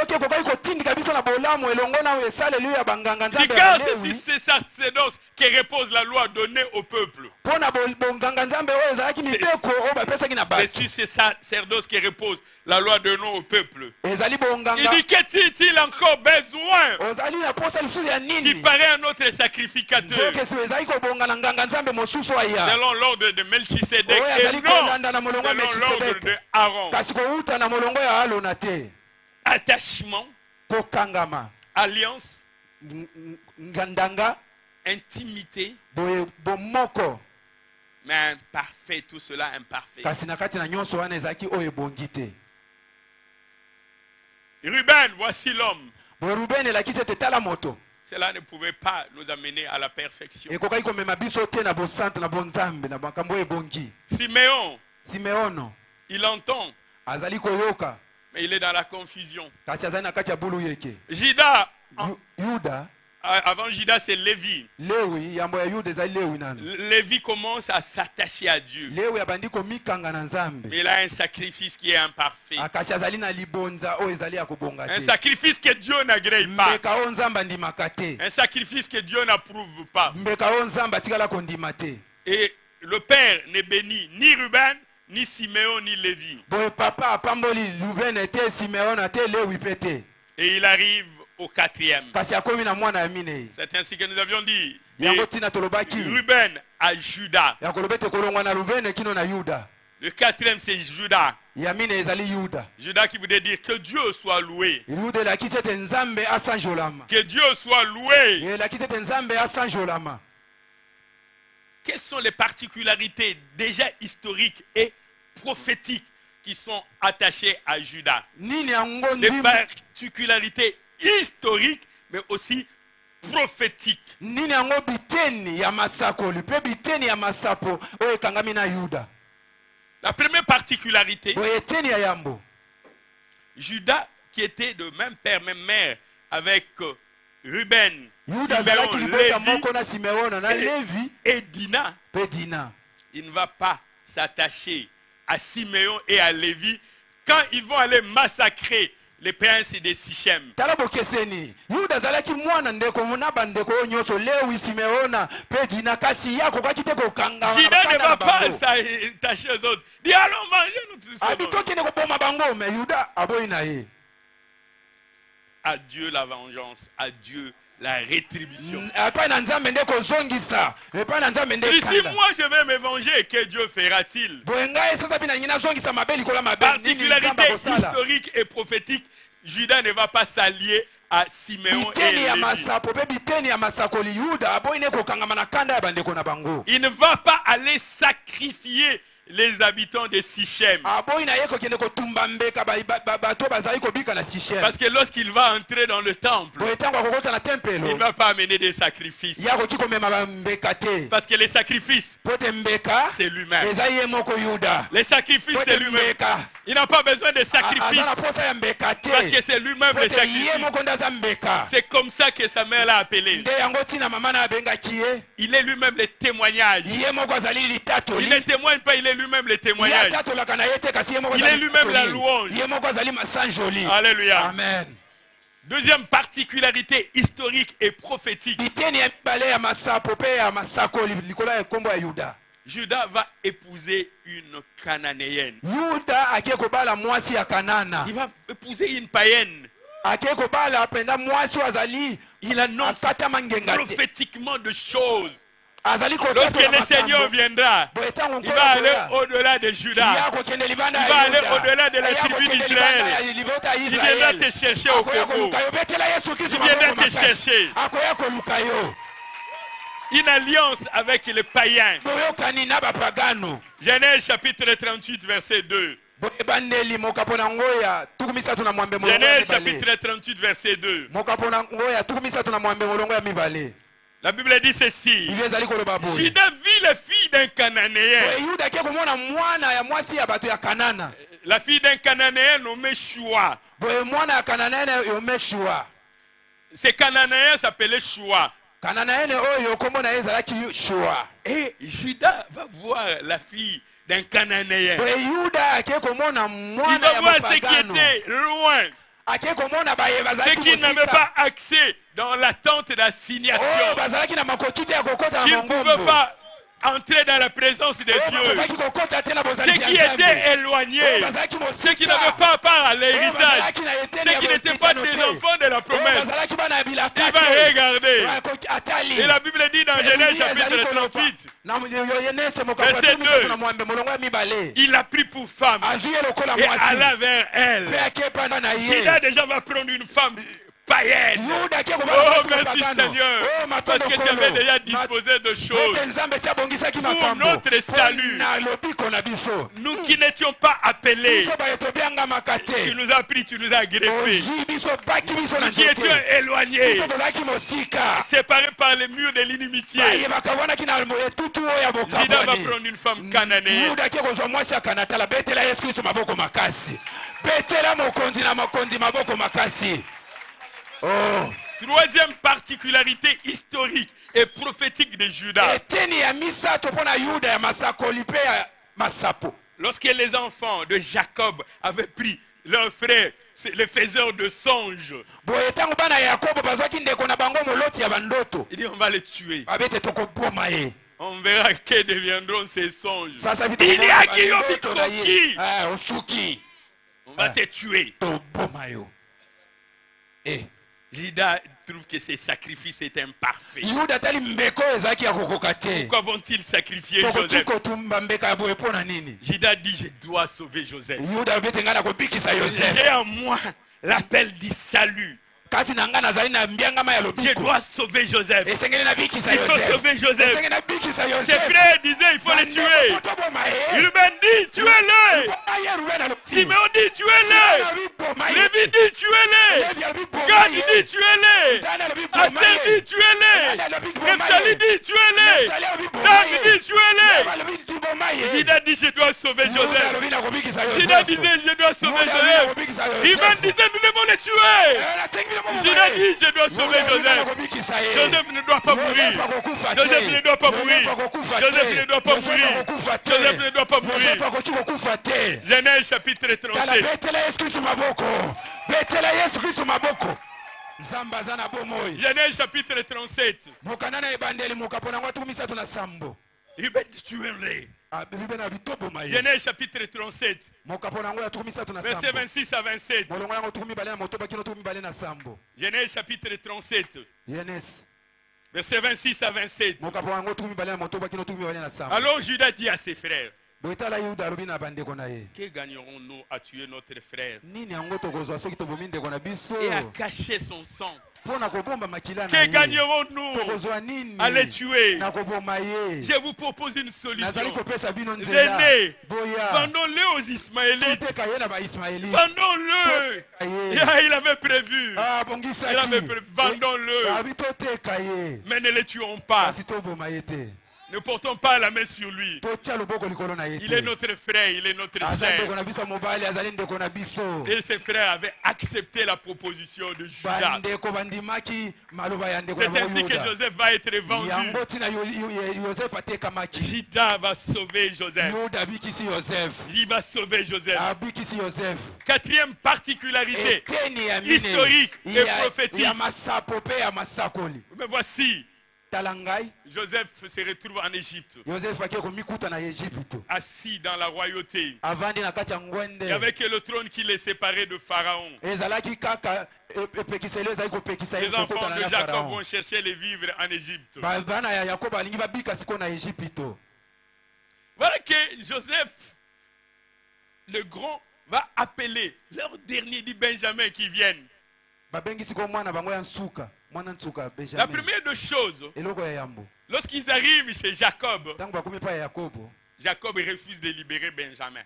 car c'est ces sacerdoces qui reposent la loi donnée au peuple. C'est sur ces sacerdoces qui reposent la loi donnée au peuple. Il dit, qu'est-il encore besoin qu'il paraît un autre sacrificateur selon l'ordre de Melchisedec et non selon l'ordre de Aaron? Attachement, alliance, intimité, mais imparfait, tout cela imparfait. Ruben, voici l'homme. Cela ne pouvait pas nous amener à la perfection. Siméon, il entend, mais il est dans la confusion. Judas, avant Judas, c'est Lévi. Lévi commence à s'attacher à Dieu. Mais il a un sacrifice qui est imparfait. Un sacrifice que Dieu n'agrée pas. Un sacrifice que Dieu n'approuve pas. Et le Père ne bénit ni Ruben, ni Siméon, ni Lévi. Et il arrive au quatrième. C'est ainsi que nous avions dit. Ruben à Judas. Le quatrième, c'est Judas. ya mine ezali Yuda. Judas qui voudrait dire que Dieu soit loué. Yuda elakisi ete nzambe asanjolama. Que Dieu soit loué. Elakisi ete nzambe asanjolama. Quelles sont les particularités déjà historiques et prophétiques qui sont attachées à Judas? Nini yango Les ndimu? particularités historiques, mais aussi prophétiques. Nini yango biteni ya masakoli pe biteni ya masapo oyo ekangami na Yuda. La première particularité, Boye eteni ya yambo. Judas qui était de même père, même mère avec Ruben, Yuda Simeon, azalaki libota Lévi moko na Simeona na Levi et Dina. pe Dina. Il ne va pas s'attacher à Simeon et à Lévi quand ils vont aller massacrer les princes de Sichem. Tala bokeseni. Yuda azalaki mwana ndeko na bandeko oyo nyonso Lewi Simeona pe Dina kasi yako kwa kite kokanga. Judas ne va pas s'attacher aux autres. Dis allons manger nous tous. Abitoki ne koboma bango mais Yuda aboyi na ye. À Dieu la vengeance, à Dieu la rétribution. Ici, moi, je vais me venger. Que Dieu fera-t-il? Particularité historique et prophétique, Judas ne va pas s'allier à Simeon et Lévi. Il ne va pas aller sacrifier les habitants de Sichem. Parce que lorsqu'il va entrer dans le temple, il ne va pas amener des sacrifices. Parce que les sacrifices, c'est lui-même. Les sacrifices, c'est lui-même. Il n'a pas besoin de sacrifices. Parce que c'est lui-même le sacrifice. C'est comme ça que sa mère l'a appelé. Il est lui-même le témoignage. Il ne témoigne pas, il est lui-même le témoignage. Il est lui-même la louange. Alléluia. Amen. Deuxième particularité historique et prophétique. Judas va épouser une cananéenne. Il va épouser une païenne. Il annonce prophétiquement de choses. Lorsque le Seigneur viendra, il va aller au-delà de Judas. Il va aller au-delà de la tribu d'Israël. Il viendra te chercher au Congo. Il viendra te chercher. Une alliance avec les païens. Genèse chapitre 38, verset 2. Genèse chapitre 38, verset 2. La Bible dit ceci. Judas vit la fille d'un Cananéen. La fille d'un Cananéen nommé Shua. Ce Cananéen s'appelait Shua. Et Judas va voir la fille d'un Cananéen. Il va voir ce qui était loin. Ceux qui n'avaient pas accès dans la tente d'assignation, qui ne pouvaient pas entrer dans la présence de Dieu, ceux qui étaient éloignés, ceux qui n'avaient pas part à l'héritage, ceux qui n'étaient pas des enfants de la promesse, il va regarder. Et la Bible dit dans Genèse chapitre 38, verset 2, il l'a pris pour femme et alla vers elle. Judas déjà va prendre une femme païenne. Oh merci Seigneur, parce que tu avais déjà disposé de choses pour notre salut. Nous qui n'étions pas appelés, tu nous as pris, tu nous as greffés. Nous qui étions éloignés, séparés par les murs de l'inimitié. Judas va prendre une femme cananéenne. Oh. Troisième particularité historique et prophétique de Judas. Lorsque les enfants de Jacob avaient pris leur frère, les faiseurs de songes, il dit on va les tuer. On verra que deviendront ces songes. Il y a qui on va te tuer. Judas trouve que ses sacrifices étaient imparfaits. Pourquoi vont-ils sacrifier Joseph? Judas dit, je dois sauver Joseph. J'ai en moi l'appel du salut. Je dois sauver Joseph. Il faut sauver Joseph. Ses frères disaient, il faut le tuer. Ruben dit, tuez-le. Simeon dit, tuez-le. Lévi dit, tuez-le. Gad dit, tuez-le. Aser dit, tuez-le. Nephtali dit, tuez-le. Dan dit, tuez-le. Judas dit, je dois sauver Joseph. Judas disait, je dois sauver Joseph. Ruben disait, nous devons le tuer. Judas dit, je dois sauver Joseph. Joseph ne doit pas mourir. Joseph ne doit pas mourir. Joseph ne doit pas mourir. Joseph ne doit pas mourir. Genèse chapitre 37. Genèse chapitre 37. Ruben dit, tuez-le. Genèse chapitre 37. Verset 26 à 27. Genèse chapitre 37. Verset 26 à 27. Alors Judas dit à ses frères, que gagnerons-nous à tuer notre frère et à cacher son sang? Que gagnerons-nous à les tuer? Je vous propose une solution. Venez, vendons-le aux Ismaélites. Vendons-le. Il avait prévu. Vendons-le. Mais ne le tuons pas. Ne portons pas la main sur lui. Il est notre frère, il est notre frère. Et ses frères avaient accepté la proposition de Judas. C'est ainsi que Joseph va être vendu. Judas va sauver Joseph. Il va sauver Joseph. Quatrième particularité historique et prophétique. Mais voici. Joseph se retrouve en Égypte, assis dans la royauté, et avec le trône qui les séparait de Pharaon. Les enfants de Jacob vont chercher les vivres en Égypte. Voilà que Joseph, le grand, va appeler leur dernier dit Benjamin qui viennent. La première des choses, lorsqu'ils arrivent chez Jacob, Jacob refuse de libérer Benjamin.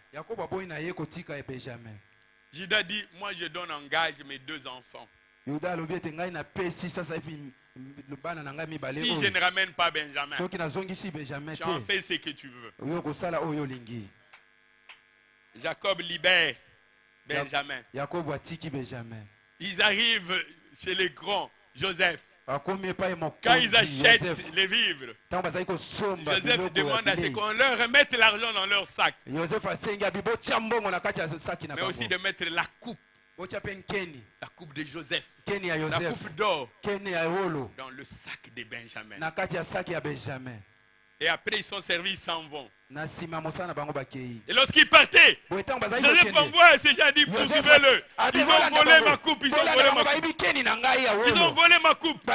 Judas dit, moi je donne en gage mes deux enfants. Si je ne ramène pas Benjamin, tu en fais ce que tu veux. Jacob libère Benjamin. Ils arrivent chez les grands, Joseph. Quand ils achètent les vivres, Joseph demande à ce qu'on leur remette l'argent dans leur sac. Mais aussi de mettre la coupe de Joseph, la coupe d'or dans le sac de Benjamin. Et après ils sont servis, ils s'en vont. Et lorsqu'ils partaient, Joseph envoie ces gens, dit poursuivez-le. Ils ont volé ma coupe, ils ont volé ma coupe. Ils ont volé ma coupe.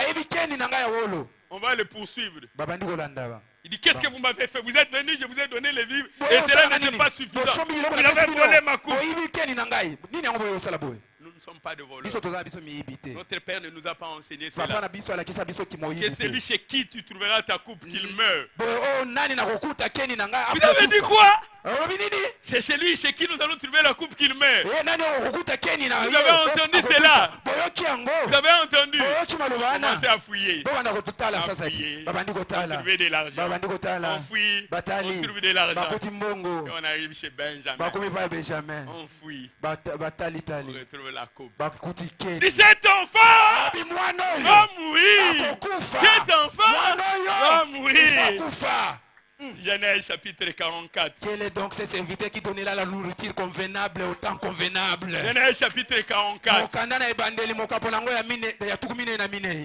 On va les poursuivre. Il dit, qu'est-ce que vous m'avez fait? Vous êtes venu, je vous ai donné les vivres et cela n'était pas suffisant. Vous avez volé ma coupe. Nous ne sommes pas de voleurs. Notre Père ne nous a pas enseigné cela. Que celui chez qui tu trouveras ta coupe, qu'il meure. Vous avez dit quoi? C'est celui chez qui nous allons trouver la coupe qu'il meurt. Vous avez entendu cela? Vous avez entendu? Commencez à fouiller. On trouve de l'argent. On fouille. On trouve de l'argent. Et on arrive chez Benjamin. On fouille. On retrouve la coupe. Et cet enfant va mourir. Cet enfant va mourir. Genèse chapitre 44. Quel est donc ce serviteur qui donnait là la nourriture convenable au temps convenable? Genèse chapitre 44.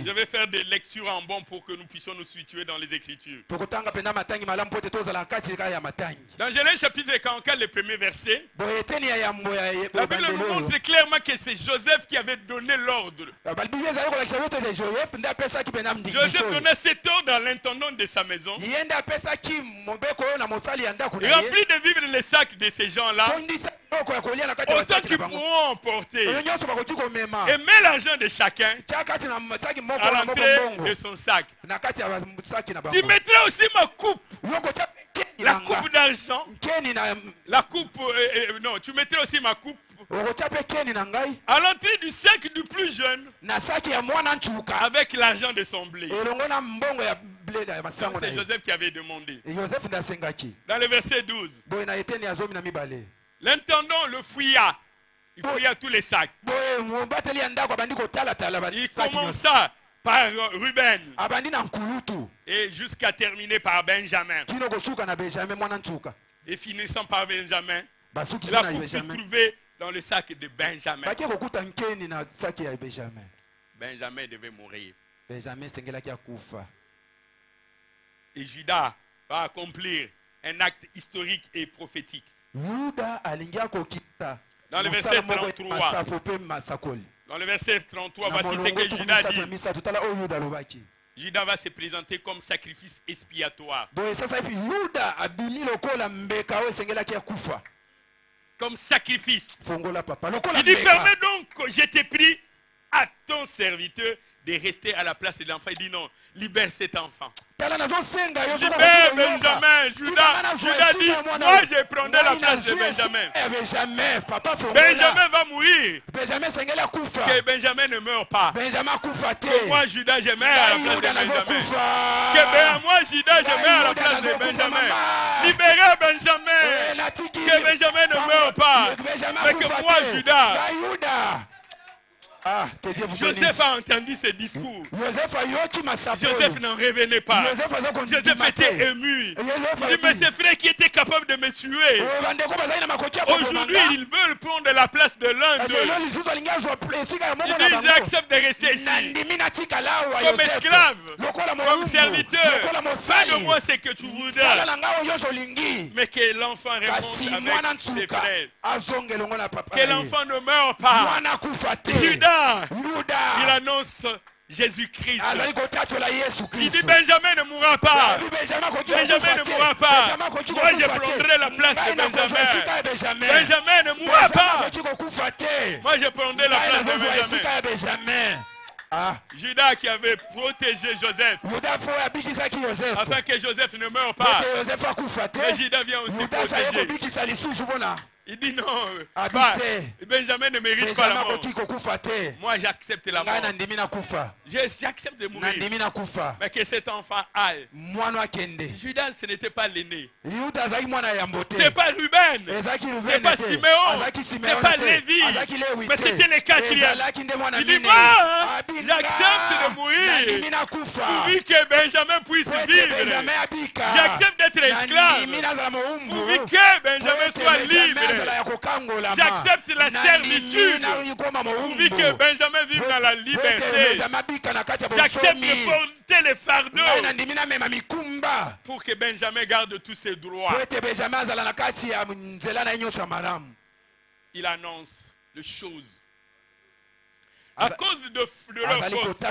Je vais faire des lectures en bon pour que nous puissions nous situer dans les Écritures. Dans Genèse chapitre 44, le premier verset, la Bible nous montre clairement que c'est Joseph qui avait donné l'ordre. Joseph donnait cet ordre à l'intendant de sa maison. Rempli de vivre les sacs de ces gens-là, autant qu'ils pourront emporter. Et met l'argent de chacun à l'entrée de son sac. Tu mettrais aussi ma coupe. La coupe d'argent. La coupe, non, tu mettrais aussi ma coupe à l'entrée du sac du plus jeune avec l'argent de son blé. C'est Joseph qui avait demandé. Dans le verset 12, l'intendant le fouilla. Il fouilla tous les sacs. Il commença par Ruben et jusqu'à terminer par Benjamin. Et finissant par Benjamin, il a pu trouver dans le sac de Benjamin. Benjamin devait mourir. Et Judas va accomplir un acte historique et prophétique. Dans le verset 33. Dans le verset 33, voici ce que Judas dit. Judas va se présenter comme sacrifice expiatoire. Comme sacrifice. Il dit, permets donc que je t'ai pris à ton serviteur de rester à la place de l'enfant. Il dit non, libère cet enfant. Libère Benjamin. Judas dit, moi je prendrai la place de Benjamin. Benjamin va mourir. Que Benjamin ne meure pas. Que moi Judas je meurs à la place de Benjamin. Que moi Judas je meurs à la place de Benjamin. Libérez Benjamin. Que Benjamin ne meure pas. Mais que moi Judas. Joseph a entendu ce discours. Joseph n'en revenait pas. Joseph était ému. Il dit, mais ces frères qui étaient capables de me tuer, aujourd'hui ils veulent prendre la place de l'un d'eux. Il dit, j'accepte de rester ici comme esclave, comme serviteur. Fais de moi ce que tu voudras, mais que l'enfant remonte avec ses frères, que l'enfant ne meure pas. Judas, il annonce Jésus-Christ. Il dit Benjamin ne mourra pas. Benjamin ne mourra pas. Moi je prendrai la place de Benjamin. Benjamin ne mourra pas. Moi je prendrai la place de Benjamin. Judas qui avait protégé Joseph afin que Joseph ne meure pas. Et Judas vient aussi protéger. Il dit non, Benjamin ne mérite pas la mort. Moi j'accepte la mort. J'accepte de mourir. Mais que cet enfant aille. Judas ce n'était pas l'aîné. C'est pas Ruben. C'est pas Siméon. C'est pas Lévi. Mais c'était le quatrième. Il dit moi j'accepte de mourir pourvu que Benjamin puisse vivre. J'accepte d'être esclave pourvu que Benjamin soit libre. J'accepte la servitude pourvu que Benjamin vive dans la liberté. J'accepte de porter les fardeaux pour que Benjamin garde tous ses droits. Il annonce les choses. À cause de leur faute.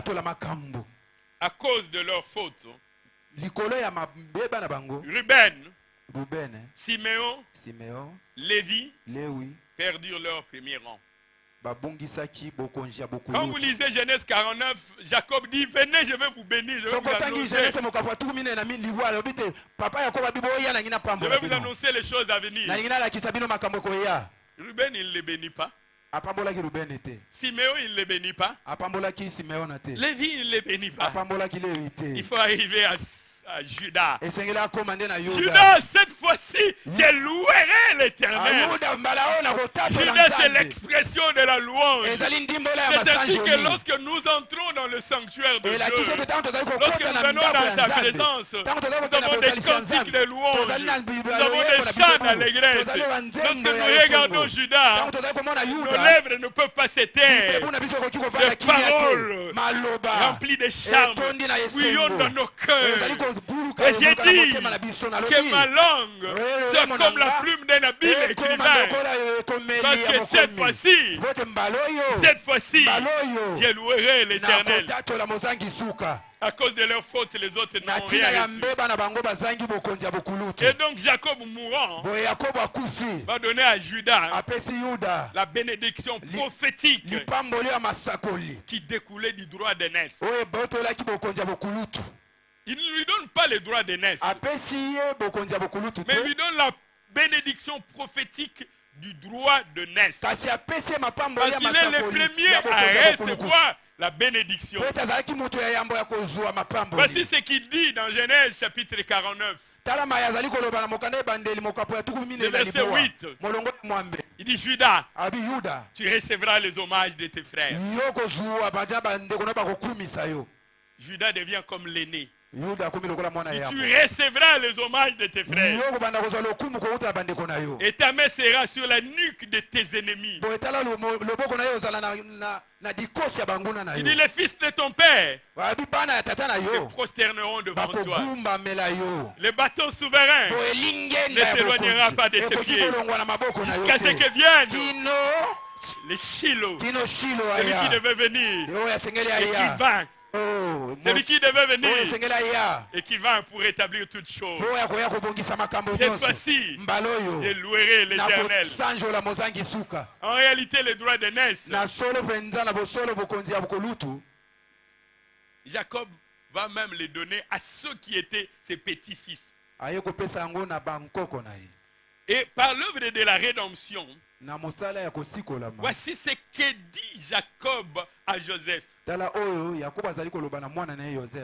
À cause de leur faute. Ruben, Siméon, Lévi perdurent leur premier rang. Quand vous lisez Genèse 49, Jacob dit, venez, je vais vous bénir, je vais vous annoncer les choses à venir. Ruben, il ne les bénit pas. Siméon, il ne les bénit pas. Lévi, il ne les bénit pas. Il faut arriver à Judas. Judas, Judas, cette fois-ci, je louerai l'Éternel. Judas, c'est l'expression de la louange. C'est ainsi que lorsque nous entrons dans le sanctuaire de Dieu, lorsque nous venons dans sa présence, nous avons des cantiques de louange, nous avons des chants d'allégresse. Lorsque nous regardons Judas, nos lèvres ne peuvent pas s'éteindre. Des paroles remplies de charme bouillonnent dans nos cœurs. Et j'ai dit que ma langue soit comme la plume d'un habile écrivain. Parce que cette fois-ci, je louerai l'Éternel. À cause de leurs fautes, les autres n'ont rien reçu. Et donc Jacob mourant va donner à Judas la bénédiction prophétique qui découlait du droit d'aînesse. Il ne lui donne pas le droit d'aînesse, mais il lui donne la bénédiction prophétique du droit de naissance. Parce qu'il est le premier à recevoir la bénédiction. Voici ce qu'il dit dans Genèse chapitre 49. Le verset 8. Il dit Judas, tu recevras les hommages de tes frères. Judas devient comme l'aîné. Et tu recevras les hommages de tes frères. Et ta main sera sur la nuque de tes ennemis. Il dit les fils de ton père se prosterneront devant toi. Le bâton souverain ne s'éloignera pas de tes pieds jusqu'à ce que vienne le Shiloh, celui qui devait venir et qui vint. Celui qui devait venir et qui va pour établir toutes choses. Cette fois-ci, je louerai l'Éternel. En réalité, le droit d'aînesse, Jacob va même les donner à ceux qui étaient ses petits-fils. Et par l'œuvre de la rédemption, voici ce que dit Jacob à Joseph.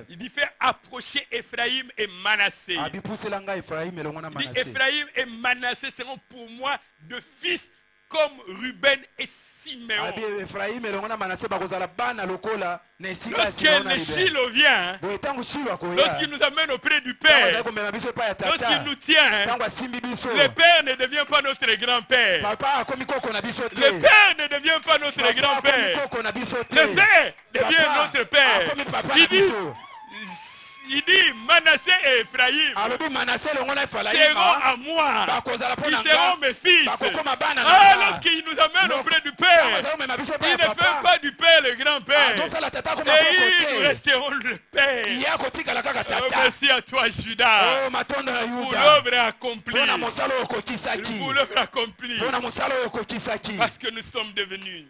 Il dit faire approcher Ephraïm et Manassé. Il dit Ephraïm et Manassé seront pour moi de fils comme Ruben et Siméon. Lorsque le Shiloh vient, lorsqu'il nous amène auprès du Père, lorsqu'il nous tient, le Père ne devient pas notre grand-père. Le Père ne devient pas notre grand-père. Le Père devient notre Père. Il dit Manassé et Ephraïm seront à moi. Ils seront mes fils. Lorsqu'il nous amène auprès du Père, il ne fait pas du Père le grand-père. Et ils resteront le Père. Merci à toi, Judas, pour l'œuvre accomplie. Pour l'œuvre accomplie. Parce que nous sommes devenus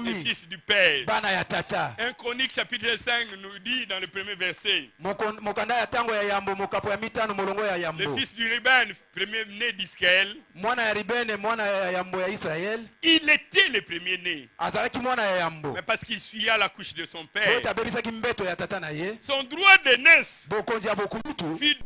les fils du Père. 1 Chronique chapitre 5 nous dit dans le premier verset, le fils du Ruben, premier-né d'Israël, il était le premier-né. Mais parce qu'il suivait la couche de son père, son droit d'aînesse fut